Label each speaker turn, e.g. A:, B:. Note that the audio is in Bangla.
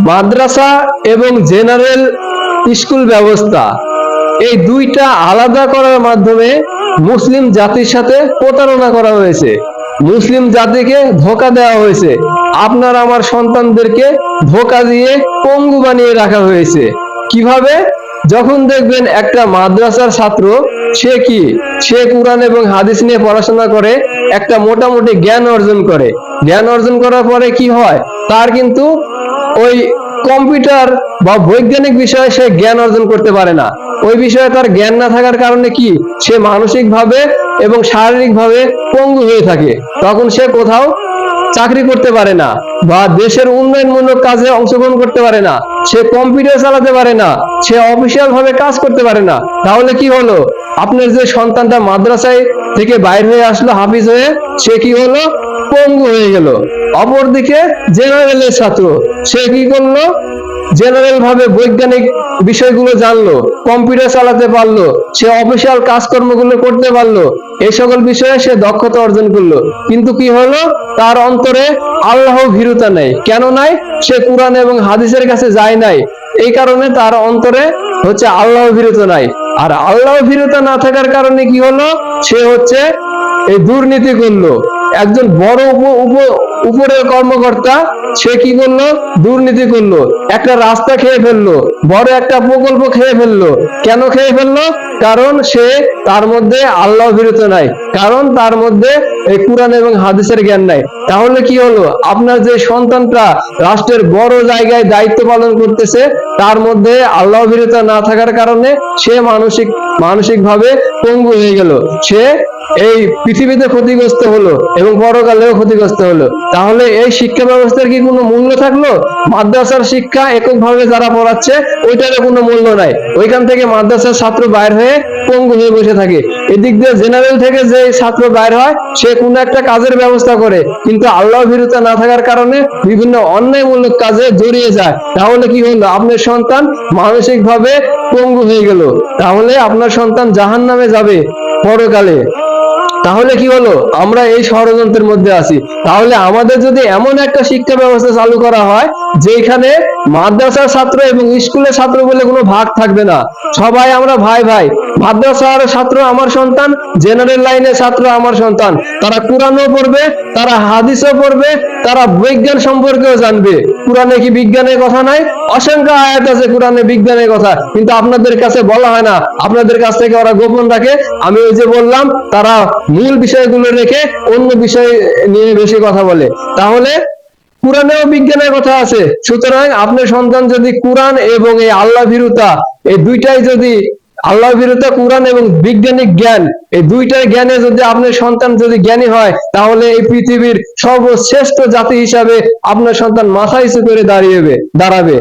A: মাদ্রাসা এবং জেনারেল স্কুল ব্যবস্থা এই দুইটা আলাদা করার মাধ্যমে মুসলিম জাতির সাথে প্রতারণা করা হয়েছে, মুসলিম জাতিকে ধোঁকা দেওয়া হয়েছে, আপনার আমার সন্তানদেরকে ধোঁকা দিয়ে পঙ্গু বানিয়ে রাখা হয়েছে। কিভাবে? যখন দেখবেন একটা মাদ্রাসার ছাত্র সে কুরআন এবং হাদিস নিয়ে পড়াশোনা করে, একটা মোটামুটি জ্ঞান অর্জন করে, জ্ঞান অর্জন করার পরে কি হয়, তার কিন্তু ওই কম্পিউটার বা বৈজ্ঞানিক বিষয়ে সে জ্ঞান অর্জন করতে পারে না। ওই বিষয়ে তার জ্ঞান না থাকার কারণে কি সে মানসিকভাবে এবং শারীরিকভাবে পঙ্গু হয়ে থাকে। তখন সে কোথাও চাকরি করতে পারে না বা দেশের উন্নয়নমূলক কাজে অংশগ্রহণ করতে পারে না, সে কম্পিউটার চালাতে পারে না, সে অফিসিয়াল ভাবে কাজ করতে পারে না। তাহলে কি হলো, আপনার যে সন্তানটা মাদ্রাসায় থেকে বাইর হয়ে আসলো হাফিজ হয়ে, সে কি হলো, পঙ্গু হয়ে গেল। অপরদিকে জেনারেলের ছাত্র, সে কি করলো, জেনারেল ভাবে বৈজ্ঞানিক বিষয়গুলো জানলো, কম্পিউটার চালাতে পারলো, সে অফিসিয়াল কাজকর্মগুলো করতে পারলো, এই সকল বিষয়ে সে দক্ষতা অর্জন করলো। কিন্তু কি হলো, তার অন্তরে আল্লাহ ভীরুতা নাই। কেন নাই? সে কুরআন এবং হাদিসের কাছে যায় নাই, এই কারণে তার অন্তরে হচ্ছে আল্লাহ ভীরুতা নাই। আর আল্লাহ ভীরুতা না থাকার কারণে কি হলো, সে হচ্ছে এই দুর্নীতি করলো। একজন বড় উপরের কর্মকর্তা, সে কি করলো, দুর্নীতি করলো, একটা রাস্তা খেয়ে ফেললো, বড় একটা প্রকল্প খেয়ে ফেললো। কেন খেয়ে ফেললো? কারণ তার মধ্যে আল্লাহ ভীরুতা নাই, কারণ তার মধ্যে এই কুরআন এবং হাদিসের জ্ঞান নাই। তাহলে কি হলো, আপনার যে সন্তানটা রাষ্ট্রের বড় জায়গায় দায়িত্ব পালন করতেছে, তার মধ্যে আল্লাহ ভীরুতা না থাকার কারণে সে মানসিকভাবে পঙ্গু হয়ে গেল, সে এই পৃথিবীতে ক্ষতিগ্রস্ত হলো এবং পরকালেও ক্ষতিগ্রস্ত হলো। তাহলে এই শিক্ষা ব্যবস্থার কি কোনো মূল্য থাকলো? মাদ্রাসার শিক্ষা এককভাবে যারা পড়াচ্ছে, ওইটারও কোনো মূল্য নাই। ওইখান থেকে মাদ্রাসার ছাত্র বাইর হয়ে পঙ্গু হয়ে বসে থাকে। এদিক দিয়ে জেনারেল থেকে যে ছাত্র বাইর হয়, সে কোনো একটা কাজের ব্যবস্থা করে, কিন্তু আল্লাহ ভীরুতা না থাকার কারণে বিভিন্ন অন্যায়মূলক কাজে জড়িয়ে যায়। তাহলে কি হলো, আপনার সন্তান মানসিকভাবে পঙ্গু হয়ে গেল। তাহলে আপনার সন্তান জাহান্নামে যাবে পরকালে। তাহলে কি হলো, আমরা এই ষড়যন্ত্রের মধ্যে আছি। তাহলে আমাদের যদি এমন একটা শিক্ষা ব্যবস্থা চালু করা হয়, যেখানে মাদ্রাসার ছাত্র এবং স্কুলের ছাত্র বলে কোনো ভাগ থাকবে না, সবাই আমরা ভাই ভাই, মাদ্রাসার ছাত্র আমার সন্তান, জেনারেল লাইনের ছাত্র আমার সন্তান, তারা কুরআনও পড়বে, তারা হাদিসও পড়বে, তারা বিজ্ঞান সম্পর্কেও জানবে। কুরআনে কি বিজ্ঞানের কথা নাই? অসংখ্য আয়াত আছে কুরআনে বিজ্ঞানের কথা, কিন্তু আপনাদের কাছে বলা হয় না, আপনাদের কাছ থেকে ওরা গোপন রাখে। আমি ওই যে বললাম, তারা মূল বিষয়গুলো রেখে অন্য বিষয় নিয়ে বেশি কথা বলে। তাহলে কুরআনেও বিজ্ঞানের কথা আছে। সুতরাং আপনার সন্তান যদি কুরআন এবং এই আল্লাহ ভীরুতা, এই দুইটাই যদি, আল্লাহ ভীরুতা, কুরআন এবং বৈজ্ঞানিক জ্ঞান, এই দুইটার জ্ঞানে যদি আপনার সন্তান যদি জ্ঞানী হয়, তাহলে এই পৃথিবীর সর্বশ্রেষ্ঠ জাতি হিসাবে আপনার সন্তান মাথা উঁচু করে দাঁড়াবে।